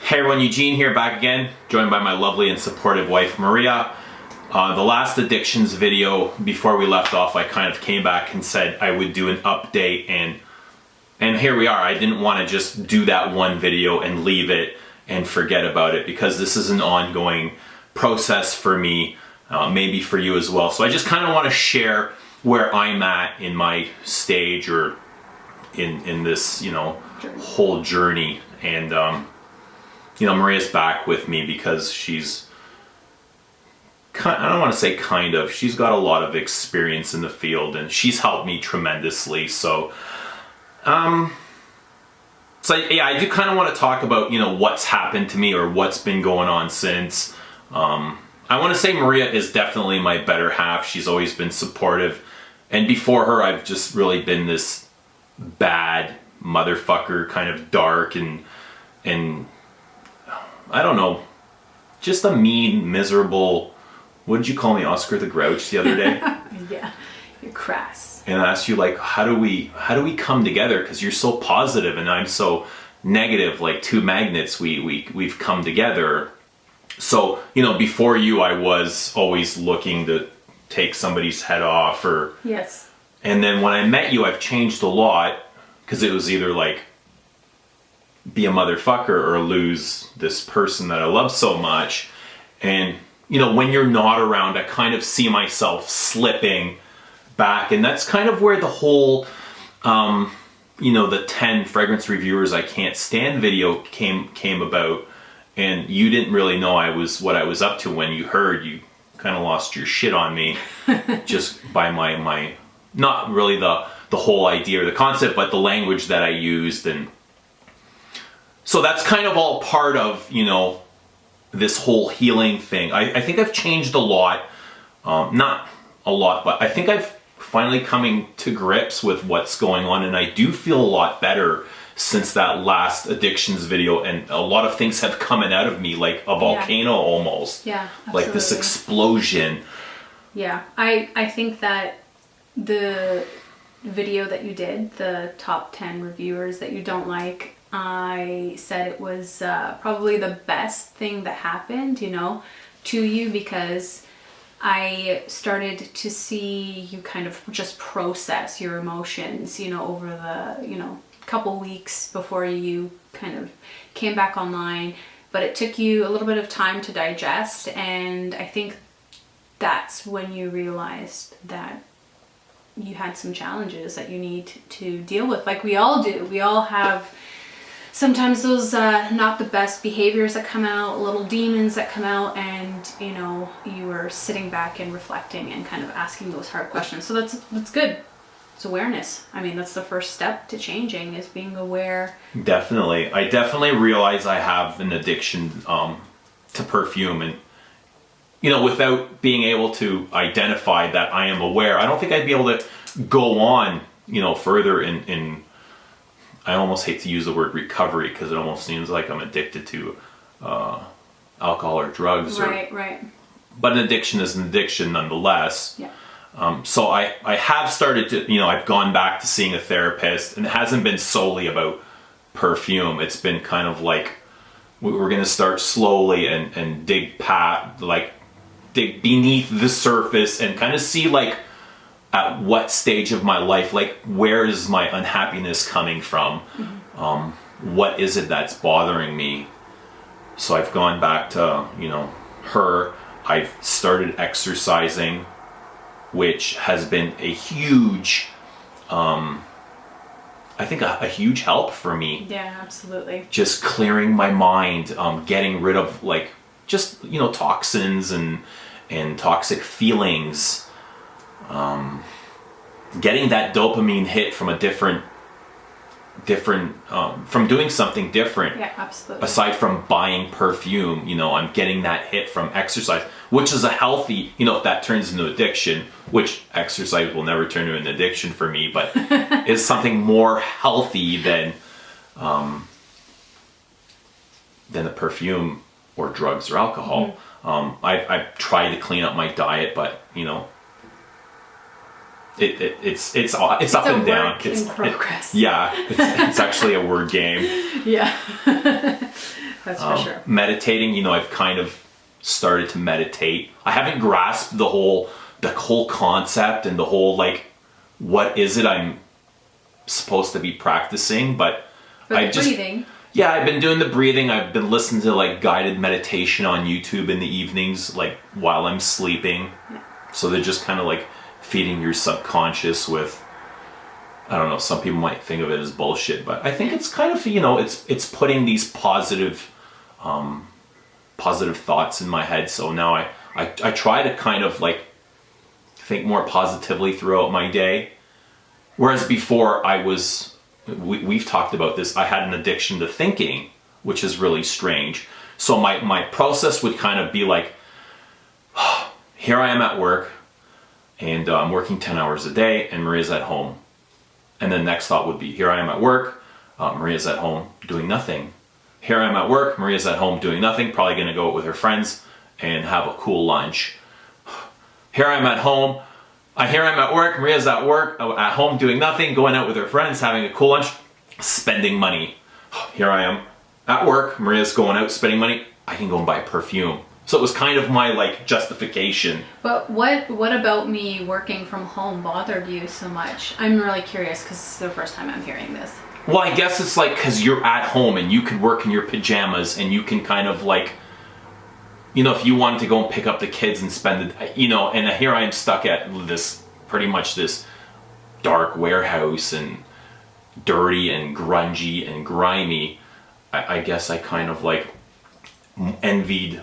Hey everyone, Eugene here, back again, joined by my lovely and supportive wife, Maria. The last addictions video, before we left off, I kind of came back and said I would do an update, and here we are. I didn't want to just do that one video and leave it and forget about it, because this is an ongoing process for me, maybe for you as well. So I just kind of want to share where I'm at in my stage, or in this, whole journey. And Maria's back with me because she's I don't want to say she's got a lot of experience in the field, and she's helped me tremendously. So yeah, I do kind of want to talk about, what's happened to me or what's been going on since. I want to say Maria is definitely my better half. She's always been supportive. And before her, I've just really been this bad motherfucker, kind of dark and I don't know, just a mean, miserable, what did you call me, Oscar the Grouch, the other day? Yeah, you're crass. And I asked you, like, how do we come together? Because you're so positive and I'm so negative, like two magnets. We've come together. So, before you, I was always looking to take somebody's head off, or yes. And then when I met you, I've changed a lot, because it was either like be a motherfucker or lose this person that I love so much. And when you're not around, I kind of see myself slipping back, and that's kind of where the whole the 10 fragrance reviewers I can't stand video came about. And you didn't really know what I was up to. When you heard, you kind of lost your shit on me just by my not really the whole idea or the concept, but the language that I used. And so that's kind of all part of, this whole healing thing. I think I've changed a lot. Not a lot, but I think I've finally coming to grips with what's going on, and I do feel a lot better since that last addictions video, and a lot of things have come out of me, like a volcano almost. Yeah, absolutely. Like this explosion. Yeah, I think that the video that you did, the top 10 reviewers that you don't like, I said it was probably the best thing that happened, to you, because I started to see you kind of just process your emotions, over the, couple weeks before you kind of came back online. But it took you a little bit of time to digest, and I think that's when you realized that you had some challenges that you need to deal with, like we all do. We all have sometimes those not the best behaviors that come out, little demons that come out, and you were sitting back and reflecting and kind of asking those hard questions. So that's good. It's awareness. I mean, that's the first step to changing, is being aware. Definitely. I definitely realize I have an addiction to perfume, and without being able to identify that I am aware, I don't think I'd be able to go on further in I almost hate to use the word recovery, because it almost seems like I'm addicted to alcohol or drugs. Right. But an addiction is an addiction nonetheless. Yeah. So I have started to, I've gone back to seeing a therapist, and it hasn't been solely about perfume. It's been kind of like, we're going to start slowly and dig beneath the surface and kind of see, like, at what stage of my life, like, where is my unhappiness coming from? Mm-hmm. What is it that's bothering me? So I've gone back to, her. I've started exercising, which has been a huge, I think a huge help for me. Yeah, absolutely. Just clearing my mind, getting rid of, like, just, toxins and toxic feelings. Getting that dopamine hit from a different from doing something different. Yeah, absolutely. Aside from buying perfume, I'm getting that hit from exercise, which is a healthy, if that turns into addiction, which exercise will never turn into an addiction for me, but is something more healthy than the perfume or drugs or alcohol. Mm-hmm. I've tried to clean up my diet, but it's up and down. It's in progress. It's actually a word game. Yeah. That's for sure. Meditating, you know, I've kind of started to meditate. I haven't grasped the whole concept and the whole, like, what is it I'm supposed to be practicing, but I just breathing. Yeah, I've been doing the breathing. I've been listening to like guided meditation on YouTube in the evenings, like while I'm sleeping. Yeah. So they're just kind of like feeding your subconscious with, I don't know, some people might think of it as bullshit, but I think it's kind of, you know, it's putting these positive thoughts in my head. So now I try to kind of like think more positively throughout my day. Whereas before we've talked about this, I had an addiction to thinking, which is really strange. So my process would kind of be like, here I am at work, and I'm working 10 hours a day, and Maria's at home. And then next thought would be, here I am at work, Maria's at home doing nothing. Here I am at work, Maria's at home doing nothing, probably gonna go out with her friends and have a cool lunch. Here I am at home, here I'm at work, Maria's at work, at home doing nothing, going out with her friends, having a cool lunch, spending money. Here I am at work, Maria's going out, spending money, I can go and buy perfume. So it was kind of my like justification. But what about me working from home bothered you so much? I'm really curious because it's the first time I'm hearing this. Well, I guess it's like because you're at home and you could work in your pajamas and you can kind of like, you know, if you wanted to go and pick up the kids and spend it, you know, and here I am stuck at this, pretty much this dark warehouse and dirty and grungy and grimy. I guess I kind of like envied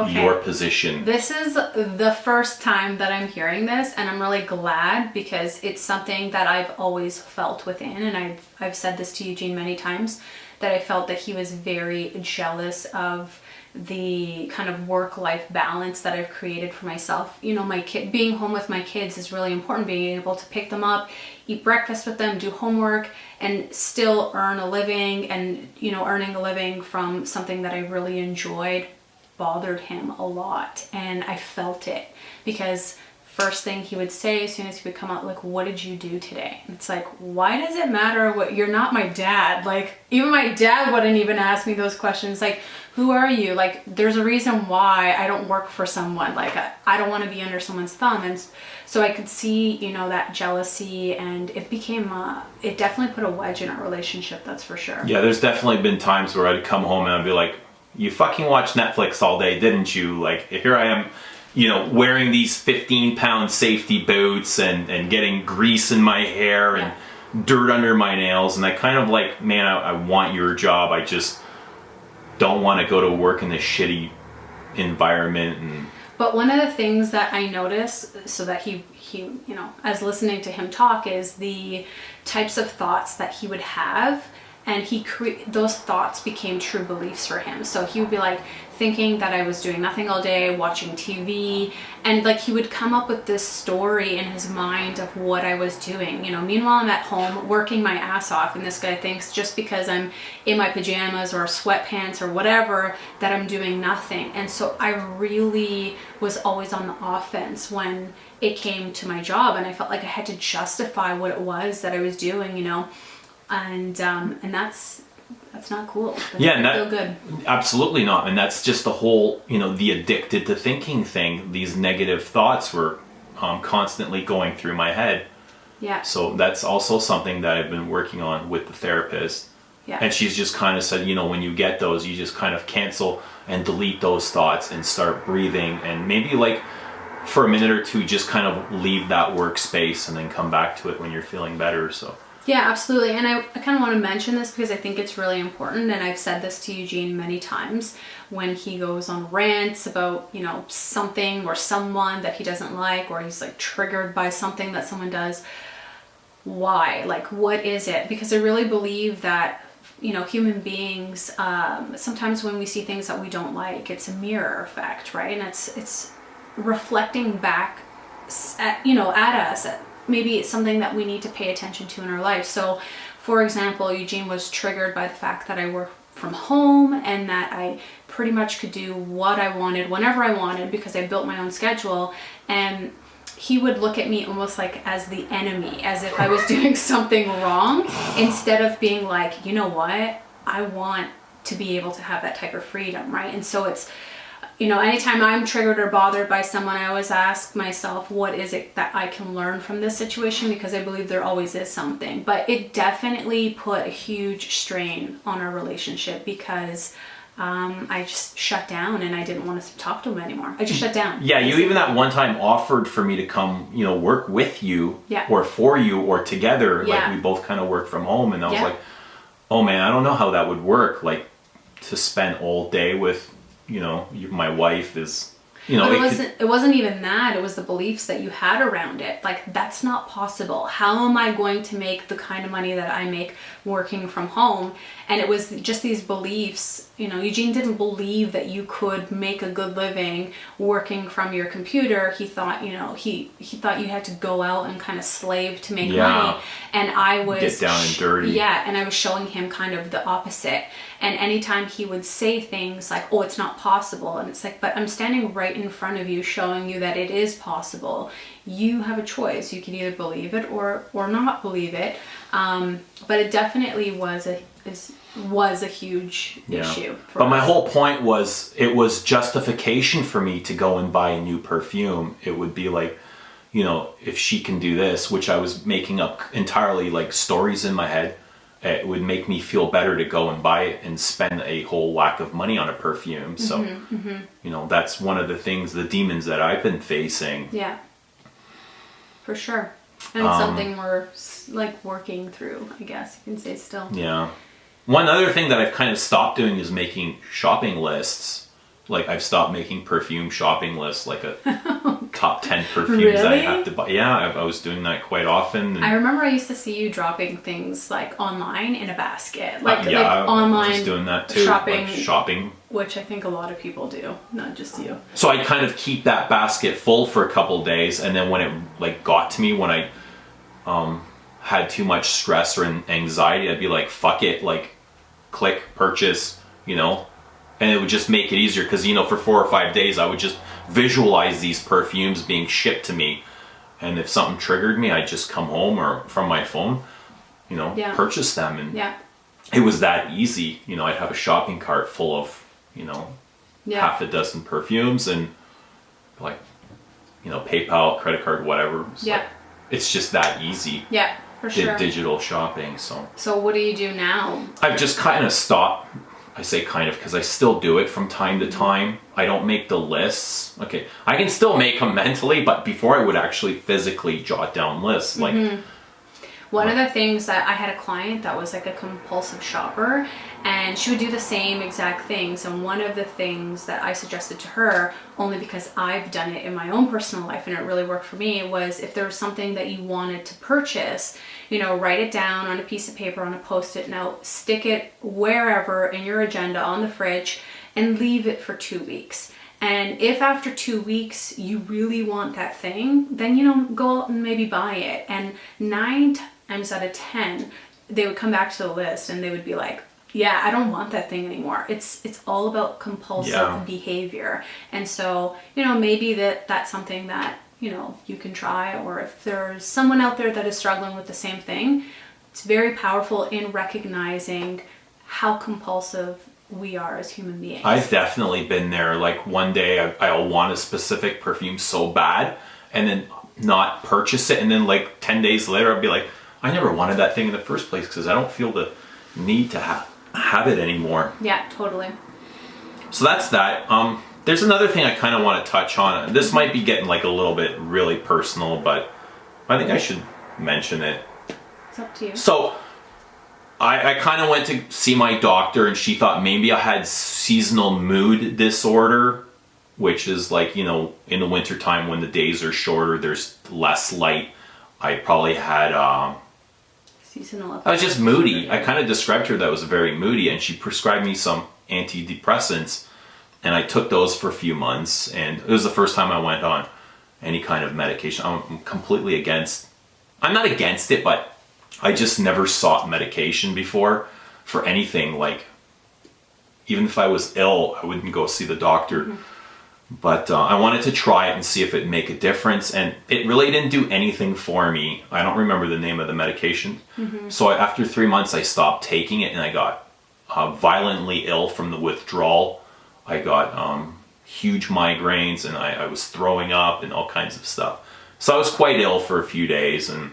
your position. This is the first time that I'm hearing this, and I'm really glad because it's something that I've always felt within, and I've said this to Eugene many times, that I felt that he was very jealous of the kind of work-life balance that I've created for myself. You know, being home with my kids is really important, being able to pick them up, eat breakfast with them, do homework, and still earn a living. And, you know, earning a living from something that I really enjoyed bothered him a lot, and I felt it because first thing he would say as soon as he would come out, like, what did you do today? And it's like, why does it matter what, you're not my dad. Like, even my dad wouldn't even ask me those questions. Like, who are you? Like, there's a reason why I don't work for someone. Like, I don't want to be under someone's thumb. And so I could see, you know, that jealousy, and it became, it definitely put a wedge in our relationship, that's for sure. Yeah, there's definitely been times where I'd come home and I'd be like, you fucking watched Netflix all day, didn't you? Like, here I am, you know, wearing these 15-pound safety boots and getting grease in my hair and dirt under my nails. And I kind of like, man, I want your job. I just don't want to go to work in this shitty environment. But one of the things that I noticed, so that he, you know, as listening to him talk, is the types of thoughts that he would have. And those thoughts became true beliefs for him. So he would be like thinking that I was doing nothing all day, watching TV, and like he would come up with this story in his mind of what I was doing. You know, meanwhile I'm at home working my ass off, and this guy thinks just because I'm in my pajamas or sweatpants or whatever that I'm doing nothing. And so I really was always on the offense when it came to my job, and I felt like I had to justify what it was that I was doing, you know. And that's not cool. That doesn't feel good. Absolutely not. And that's just the whole, you know, the addicted to thinking thing. These negative thoughts were constantly going through my head. Yeah. So that's also something that I've been working on with the therapist. Yeah. And she's just kind of said, you know, when you get those, you just kind of cancel and delete those thoughts and start breathing, and maybe like for a minute or two, just kind of leave that workspace and then come back to it when you're feeling better. So. Yeah, absolutely. And I kind of want to mention this because I think it's really important, and I've said this to Eugene many times when he goes on rants about, you know, something or someone that he doesn't like, or he's like triggered by something that someone does. Why? Like, what is it? Because I really believe that, you know, human beings, sometimes when we see things that we don't like, it's a mirror effect, right? And it's reflecting back at, you know, at us. Maybe it's something that we need to pay attention to in our life. So, for example, Eugene was triggered by the fact that I work from home and that I pretty much could do what I wanted whenever I wanted because I built my own schedule. And he would look at me almost like as the enemy, as if I was doing something wrong, instead of being like, you know what, I want to be able to have that type of freedom, right? And so it's, you know, anytime I'm triggered or bothered by someone, I always ask myself, what is it that I can learn from this situation? Because I believe there always is something. But it definitely put a huge strain on our relationship because I just shut down and I didn't want to talk to him anymore. I just shut down. Yeah, you even that one time offered for me to come, you know, work with you or for you or together. Like we both kind of worked from home, and I was like, oh man, I don't know how that would work. Like to spend all day with, you know, my wife is, you know. But it wasn't even that. It was the beliefs that you had around it. Like, that's not possible. How am I going to make the kind of money that I make working from home? And it was just these beliefs. You know, Eugene didn't believe that you could make a good living working from your computer. He thought, you know, he thought you had to go out and kind of slave to make money. And I was get down and dirty. Yeah, and I was showing him kind of the opposite. And anytime he would say things like, oh, it's not possible. And it's like, but I'm standing right in front of you showing you that it is possible. You have a choice. You can either believe it or not believe it. But it definitely was a huge issue for But us. my whole point was, it was justification for me to go and buy a new perfume. It would be like, you know, if she can do this, which I was making up entirely like stories in my head, it would make me feel better to go and buy it and spend a whole whack of money on a perfume. So, you know, that's one of the things, the demons that I've been facing. Yeah, for sure. And it's something we're like working through, I guess you can say still. Yeah. One other thing that I've kind of stopped doing is making shopping lists. Like I've stopped making perfume shopping lists, like a top 10 perfumes that I have to buy. Yeah, I was doing that quite often. And I remember I used to see you dropping things like online in a basket. Like online. I was doing that too. Shopping. Which I think a lot of people do, not just you. So I'd kind of keep that basket full for a couple days, and then when it like got to me, when I had too much stress or anxiety, I'd be like, fuck it, like click, purchase, you know, and it would just make it easier because, you know, for 4 or 5 days I would just visualize these perfumes being shipped to me, and if something triggered me, I'd just come home or from my phone, you know, purchase them, and it was that easy. You know, I'd have a shopping cart full of, you know, half a dozen perfumes, and like, you know, PayPal, credit card, whatever. It's just that easy. Yeah, for sure. Digital shopping. So what do you do now? I've just kind of stopped. I say kind of because I still do it from time to time. I don't make the lists. Okay, I can still make them mentally, but before I would actually physically jot down lists. Like one of the things that I had a client that was like a compulsive shopper, and she would do the same exact things. And one of the things that I suggested to her, only because I've done it in my own personal life and it really worked for me, was if there was something that you wanted to purchase, you know, write it down on a piece of paper, on a Post-it note, stick it wherever in your agenda on the fridge, and leave it for 2 weeks. And if after 2 weeks you really want that thing, then, you know, go out and maybe buy it. And 9 times out of 10, they would come back to the list and they would be like, yeah, I don't want that thing anymore. It's all about compulsive behavior. And so, you know, maybe that's something that, you know, you can try, or if there's someone out there that is struggling with the same thing, it's very powerful in recognizing how compulsive we are as human beings. I've definitely been there. Like one day I'll want a specific perfume so bad and then not purchase it, and then like 10 days later I'll be like, I never wanted that thing in the first place because I don't feel the need to have it anymore. Yeah, totally. So that's that. There's another thing I kind of want to touch on. This might be getting like a little bit really personal, but I think I should mention it. It's up to you. So I kind of went to see my doctor, and she thought maybe I had seasonal mood disorder, which is like, you know, in the wintertime when the days are shorter, there's less light. I probably had seasonal. I was just moody. I kind of described her that I was very moody, and she prescribed me some antidepressants, and I took those for a few months, and it was the first time I went on any kind of medication. I'm completely against, I'm not against it, but I just never sought medication before for anything. Like, even if I was ill, I wouldn't go see the doctor. But I wanted to try it and see if it'd make a difference, and it really didn't do anything for me. I don't remember the name of the medication. So after 3 months, I stopped taking it, and I got violently ill from the withdrawal. I got huge migraines, and I was throwing up and all kinds of stuff. So I was quite ill for a few days, and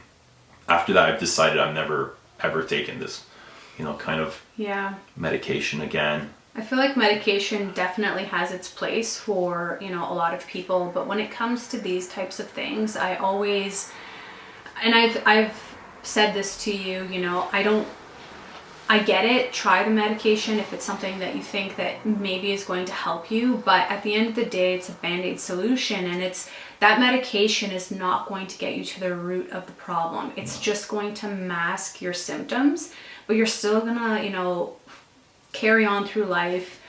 after that I've decided I'm never ever taking this, kind of medication again. I feel like medication definitely has its place for, a lot of people, but when it comes to these types of things, I always, and I've said this to you, I get it, try the medication if it's something that you think that maybe is going to help you, but at the end of the day, it's a Band-Aid solution, and that medication is not going to get you to the root of the problem. It's just going to mask your symptoms, but you're still gonna, carry on through life,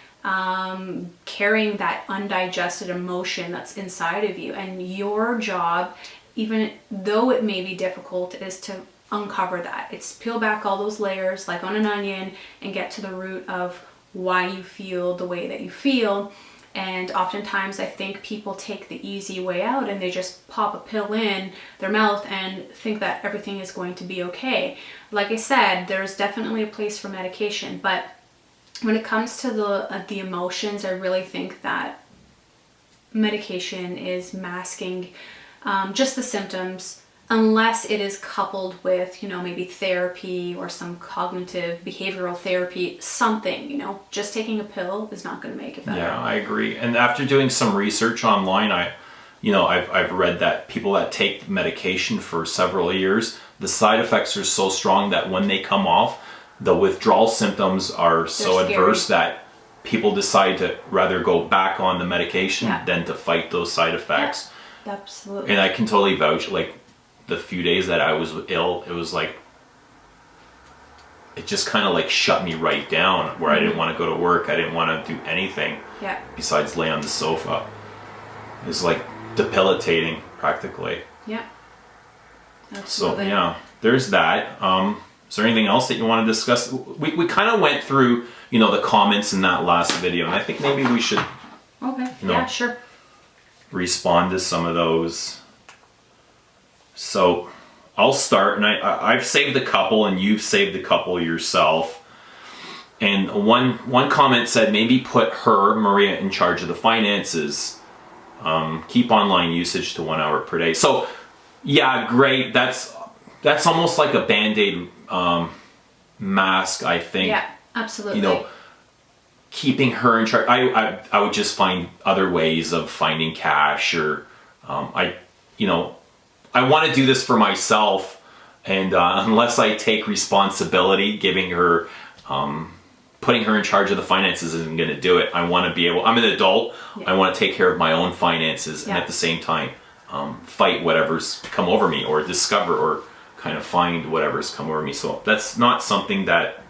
carrying that undigested emotion that's inside of you. And your job, even though it may be difficult, is to uncover that. It's peel back all those layers like on an onion and get to the root of why you feel the way that you feel. And oftentimes I think people take the easy way out and they just pop a pill in their mouth and think that everything is going to be okay. Like I said, there's definitely a place for medication, but when it comes to the emotions, I really think that medication is masking just the symptoms, unless it is coupled with, maybe therapy or some cognitive behavioral therapy, something, just taking a pill is not going to make it better. Yeah, I agree. And after doing some research online, I've read that people that take medication for several years, the side effects are so strong that when they come off, the withdrawal symptoms are so adverse that people decide to rather go back on the medication than to fight those side effects. Yeah, absolutely. And I can totally vouch, like, the few days that I was ill, it was like, it just kind of like shut me right down, where I didn't want to go to work. I didn't want to do anything besides lay on the sofa. It was like debilitating, practically. Yeah. Absolutely. So, there's that. Is there anything else that you want to discuss? We kind of went through, the comments in that last video, and I think maybe we should sure. respond to some of those. So I'll start, and I've saved a couple, and you've saved a couple yourself. And one comment said, maybe put her, Maria, in charge of the finances. Keep online usage to 1 hour per day. So yeah, great. That's almost like a Band-Aid mask, I think. Yeah, absolutely. Keeping her in charge. I would just find other ways of finding cash, or I want to do this for myself, and unless I take responsibility, giving her, putting her in charge of the finances isn't going to do it. I want to be able, I'm an adult, I want to take care of my own finances, and at the same time, fight whatever's come over me, or discover, or kind of find whatever's come over me. So that's not something that...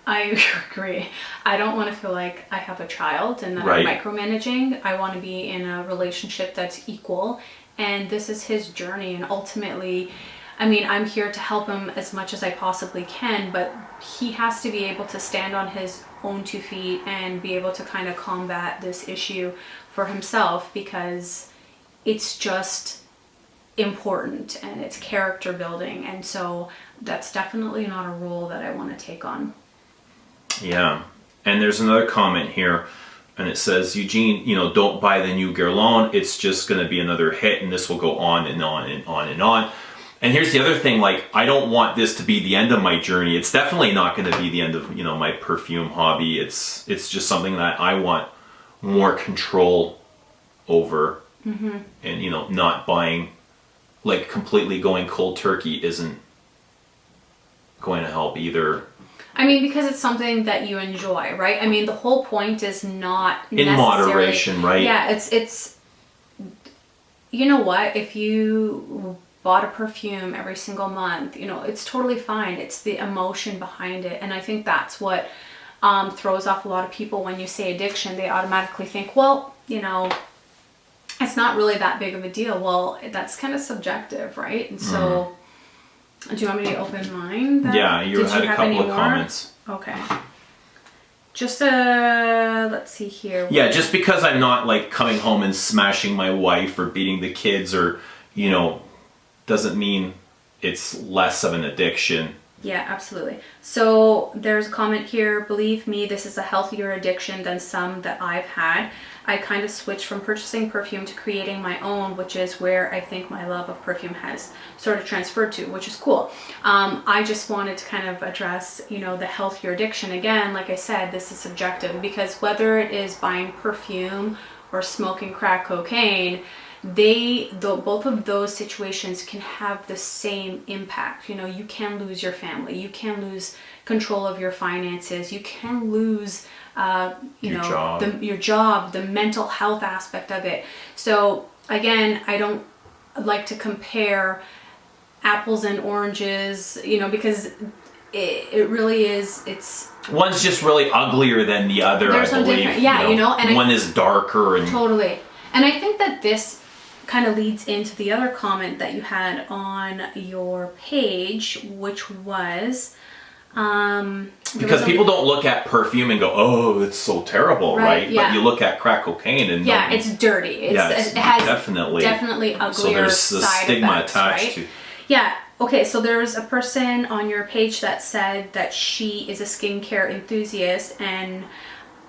I agree. I don't want to feel like I have a child and that I'm micromanaging. I want to be in a relationship that's equal, and this is his journey, and ultimately, I'm here to help him as much as I possibly can, but he has to be able to stand on his own 2 feet and be able to kind of combat this issue for himself, because it's just important and it's character building, and so that's definitely not a role that I want to take on. Yeah. And there's another comment here, and it says, Eugene, don't buy the new Guerlain. It's just going to be another hit, and this will go on and on and on and on. And here's the other thing, like, I don't want this to be the end of my journey. It's definitely not going to be the end of, my perfume hobby. It's just something that I want more control over. Mm-hmm. And, not buying, like, completely going cold turkey isn't going to help either. Because it's something that you enjoy, right? the whole point is not in moderation, right? Yeah, it's you know what? If you bought a perfume every single month, it's totally fine. It's the emotion behind it. And I think that's what throws off a lot of people when you say addiction. They automatically think, well, it's not really that big of a deal. Well, that's kind of subjective, right? And so... Do you want me to open mine? Yeah, you had a couple of comments. Okay. Just let's see here. Yeah, just because I'm not like coming home and smashing my wife or beating the kids, or doesn't mean it's less of an addiction. Yeah, absolutely. So there's a comment here, believe me, this is a healthier addiction than some that I've had. I kind of switched from purchasing perfume to creating my own, which is where I think my love of perfume has sort of transferred to, which is cool. I just wanted to kind of address, you know, the healthier addiction. Again, like I said, this is subjective, because whether it is buying perfume or smoking crack cocaine, both of those situations can have the same impact. You know, you can lose your family, you can lose control of your finances, you can lose your job, the mental health aspect of it. So again, I don't like to compare apples and oranges, you know, because it really is, it's one's just really uglier than the other. There's I believe. Different, yeah, you know, and one is darker and totally. And I think that this kind of leads into the other comment that you had on your page, which was because people don't look at perfume and go, oh, it's so terrible, right? Yeah. But you look at crack cocaine and it's dirty. It has definitely uglier so there's the side stigma effects, attached right? to. Yeah. Okay, so there's a person on your page that said that she is a skincare enthusiast, and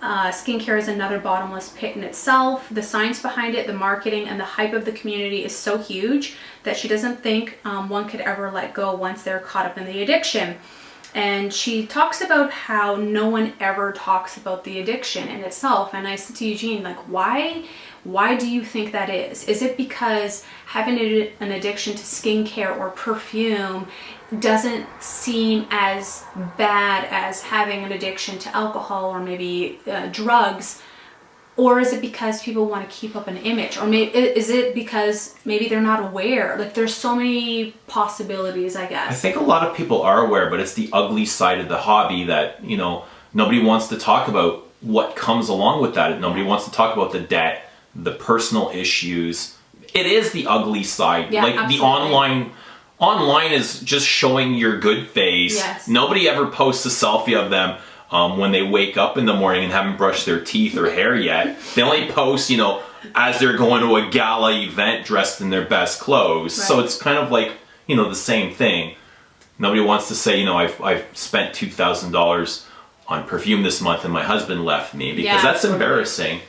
skincare is another bottomless pit in itself. The science behind it, the marketing, and the hype of the community is so huge that she doesn't think one could ever let go once they're caught up in the addiction. And she talks about how no one ever talks about the addiction in itself. And I said to Eugene, like, why do you think that is? Is it because having an addiction to skincare or perfume doesn't seem as bad as having an addiction to alcohol or maybe drugs? Or is it because people want to keep up an image? Or maybe is it because maybe they're not aware? Like, there's so many possibilities, I guess. I think a lot of people are aware, but it's the ugly side of the hobby that, you know, nobody wants to talk about what comes along with that. Nobody wants to talk about the debt, the personal issues. It is the ugly side. Yeah, like absolutely. The online is just showing your good face. Yes. Nobody ever posts a selfie of them when they wake up in the morning and haven't brushed their teeth or hair yet. They only post, you know, as they're going to a gala event dressed in their best clothes. Right. So it's kind of like, you know, the same thing. Nobody wants to say, you know, I've spent $2,000 on perfume this month and my husband left me, because that's embarrassing.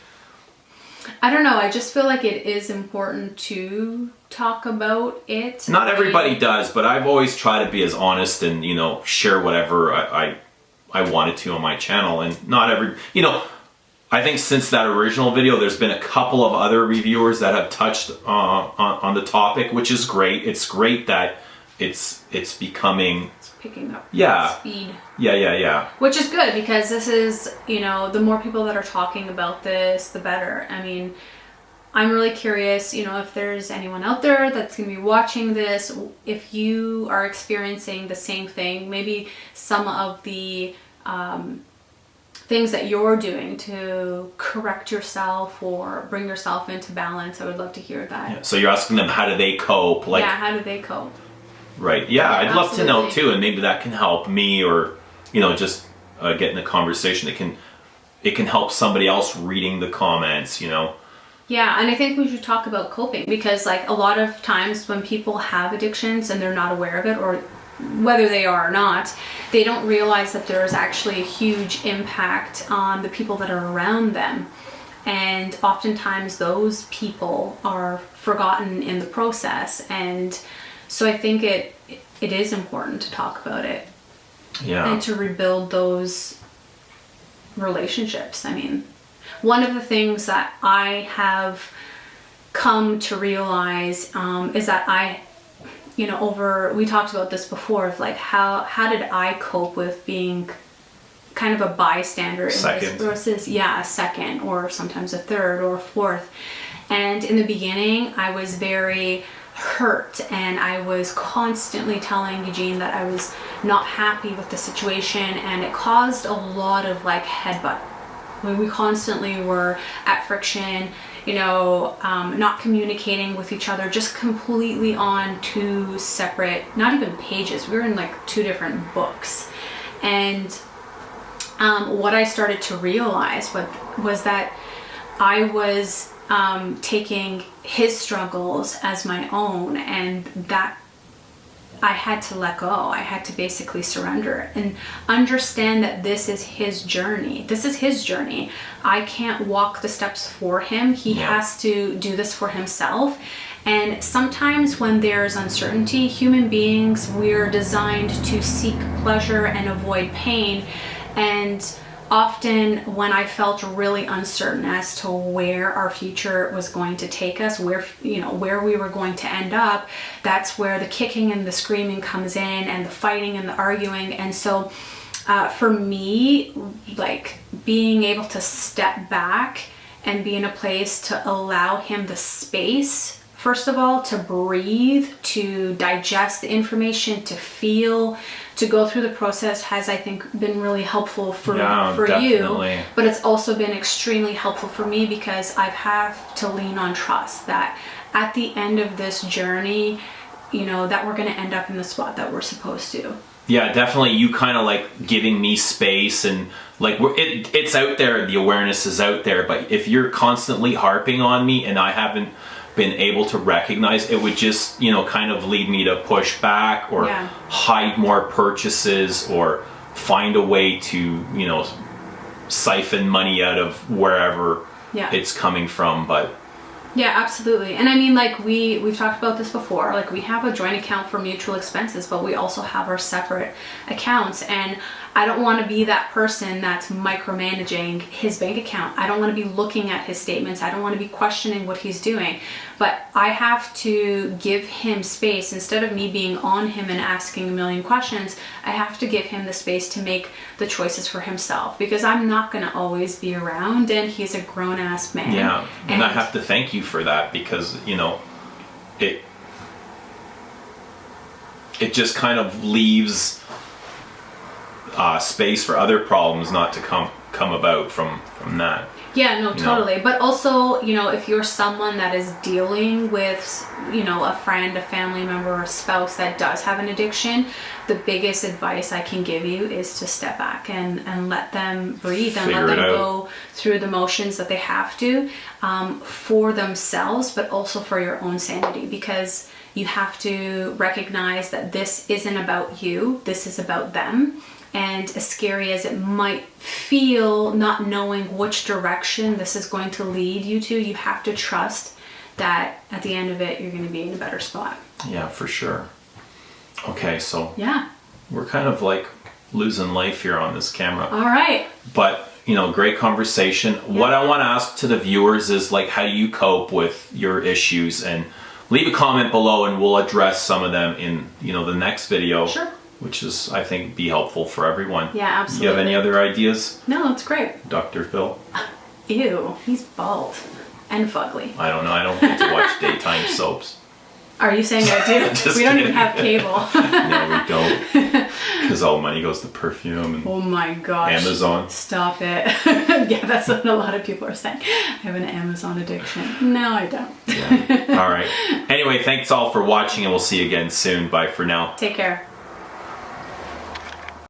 I don't know. I just feel like it is important to talk about it. Not everybody does, but I've always tried to be as honest and, you know, share whatever I wanted to on my channel. And not every, you know, I think since that original video, there's been a couple of other reviewers that have touched on the topic, which is great. It's great that it's becoming... It's picking up speed. Yeah. Which is good, because this is, you know, the more people that are talking about this, the better. I mean, I'm really curious, you know, if there's anyone out there that's going to be watching this, if you are experiencing the same thing, maybe some of the things that you're doing to correct yourself or bring yourself into balance. I would love to hear that. Yeah. So you're asking them, how do they cope? Like, yeah, how do they cope? Right. Yeah, I'd love to know absolutely. too, and maybe that can help me, or, you know, just get in a conversation. It can help somebody else reading the comments, you know. Yeah, and I think we should talk about coping, because like a lot of times when people have addictions and they're not aware of it, or whether they are or not, they don't realize that there is actually a huge impact on the people that are around them. And oftentimes those people are forgotten in the process. And so I think it is important to talk about it. Yeah. And to rebuild those relationships. I mean, one of the things that I have come to realize is that we talked about this before, of like how did I cope with being kind of a bystander in this versus a second, or sometimes a third or a fourth. And in the beginning, I was very hurt, and I was constantly telling Eugene that I was not happy with the situation, and it caused a lot of like headbutt. We constantly were at friction, you know, not communicating with each other, just completely on two separate, not even pages. We were in like two different books. And what I started to realize was that I was taking his struggles as my own, and that I had to let go. I had to basically surrender and understand that this is his journey. This is his journey. I can't walk the steps for him. He has to do this for himself. And sometimes when there's uncertainty, human beings, we're designed to seek pleasure and avoid pain. And often when I felt really uncertain as to where our future was going to take us, where we were going to end up, that's where the kicking and the screaming comes in, and the fighting and the arguing. And so for me, like, being able to step back and be in a place to allow him the space, first of all, to breathe, to digest the information, to feel, to go through the process, has, I think, been really helpful for you. But it's also been extremely helpful for me, because I've had to lean on trust that at the end of this journey, that we're going to end up in the spot that we're supposed to. Yeah, definitely. You kind of like giving me space, and like it's out there, the awareness is out there, but if you're constantly harping on me and I haven't been able to recognize, it would just kind of lead me to push back or hide more purchases or find a way to siphon money out of wherever it's coming from. But yeah, absolutely. And I mean, like, we've talked about this before, like, we have a joint account for mutual expenses, but we also have our separate accounts. And I don't want to be that person that's micromanaging his bank account. I don't want to be looking at his statements. I don't want to be questioning what he's doing. But I have to give him space. Instead of me being on him and asking a million questions, I have to give him the space to make the choices for himself, because I'm not going to always be around, and he's a grown-ass man. Yeah, and I have to thank you for that, because it just kind of leaves space for other problems not to come about from that. Yeah, no, totally. But also, if you're someone that is dealing with, a friend, a family member, or a spouse that does have an addiction, the biggest advice I can give you is to step back and let them breathe and let them go through the motions that they have to, for themselves, but also for your own sanity, because you have to recognize that this isn't about you, this is about them. And as scary as it might feel, not knowing which direction this is going to lead you to, you have to trust that at the end of it, you're going to be in a better spot. Yeah, for sure. Okay, so yeah, we're kind of like losing life here on this camera. All right. But, great conversation. Yeah. What I want to ask to the viewers is, like, how do you cope with your issues? And leave a comment below and we'll address some of them in, the next video. Sure. Which is, I think, be helpful for everyone. Yeah, absolutely. Do you have any other ideas? No, it's great. Dr. Phil? Ew, he's bald and fugly. I don't know. I don't get to watch daytime soaps. Are you saying I do? We don't even have cable. No, we don't. Because all money goes to Perfume and oh my gosh. Amazon. Stop it. Yeah, that's what a lot of people are saying. I have an Amazon addiction. No, I don't. Yeah. All right. Anyway, thanks all for watching, and we'll see you again soon. Bye for now. Take care.